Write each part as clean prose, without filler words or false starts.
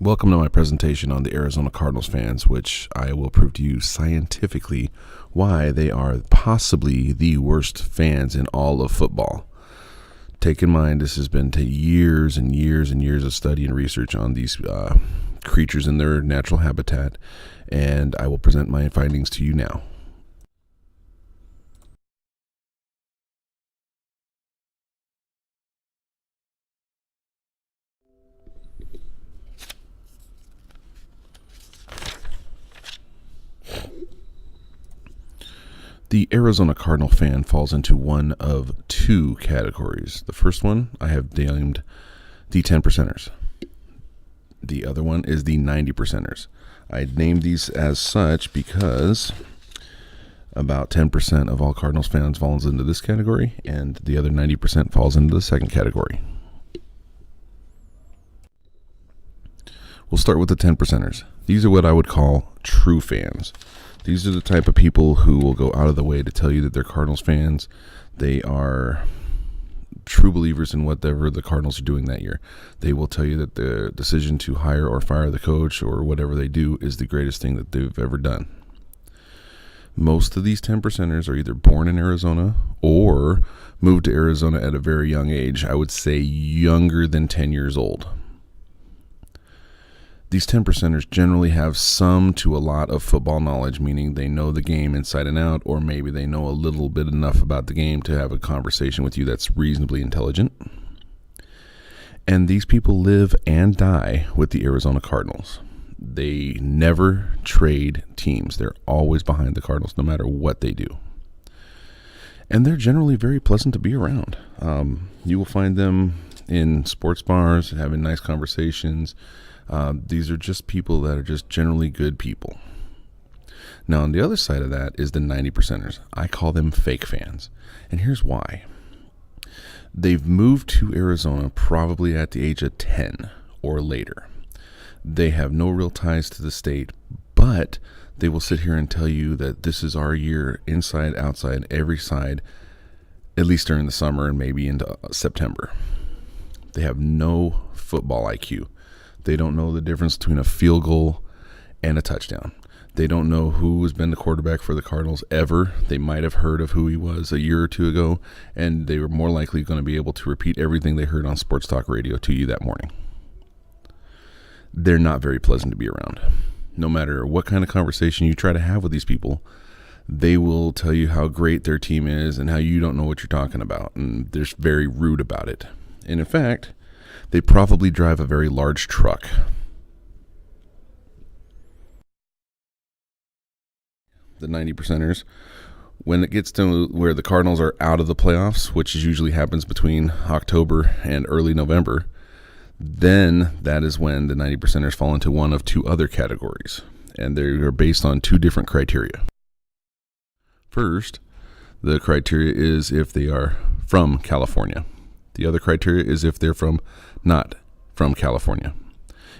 Welcome to my presentation on the Arizona Cardinals fans, which I will prove to you scientifically why they are possibly the worst fans in all of football. Take in mind, this has been years and years and years of study and research on these creatures in their natural habitat, and I will present my findings to you now. The Arizona Cardinal fan falls into one of two categories. The first one I have named the 10 percenters. The other one is the 90 percenters. I named these as such because about 10% of all Cardinals fans falls into this category, and the other 90% falls into the second category. We'll start with the 10 percenters. These are what I would call true fans. These are the type of people who will go out of the way to tell you that they're Cardinals fans. They are true believers in whatever the Cardinals are doing that year. They will tell you that the decision to hire or fire the coach or whatever they do is the greatest thing that they've ever done. Most of these 10 percenters are either born in Arizona or moved to Arizona at a very young age. I would say younger than 10 years old. These 10 percenters generally have some to a lot of football knowledge, meaning they know the game inside and out, or maybe they know a little bit enough about the game to have a conversation with you that's reasonably intelligent. And these people live and die with the Arizona Cardinals. They never trade teams. They're always behind the Cardinals no matter what they do. And they're generally very pleasant to be around. You will find them in sports bars having nice conversations. These are just people that are just generally good people. Now, on the other side of that is the 90 percenters. I call them fake fans. And here's why. They've moved to Arizona probably at the age of 10 or later. They have no real ties to the state, but they will sit here and tell you that this is our year, inside, outside, every side, at least during the summer and maybe into September. They have no football IQ. They don't know the difference between a field goal and a touchdown. They don't know who has been the quarterback for the Cardinals ever. They might have heard of who he was a year or two ago, and they were more likely going to be able to repeat everything they heard on sports talk radio to you that morning. They're not very pleasant to be around. No matter what kind of conversation you try to have with these people, they will tell you how great their team is and how you don't know what you're talking about, and they're very rude about it. And in fact, they probably drive a very large truck. The 90 percenters, when it gets to where the Cardinals are out of the playoffs, which usually happens between October and early November, then that is when the 90 percenters fall into one of two other categories, and they are based on two different criteria. First, the criteria is if they are from California. The other criteria is if they're not from California.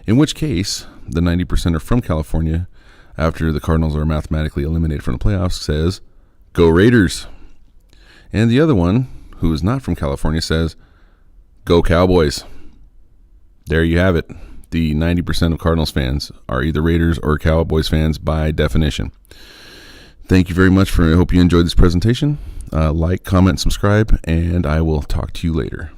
In which case, the 90% are from California, after the Cardinals are mathematically eliminated from the playoffs, says, "Go Raiders." And the other one, who is not from California, says, "Go Cowboys." There you have it. The 90% of Cardinals fans are either Raiders or Cowboys fans by definition. Thank you very much. I hope you enjoyed this presentation. Like, comment, subscribe, and I will talk to you later.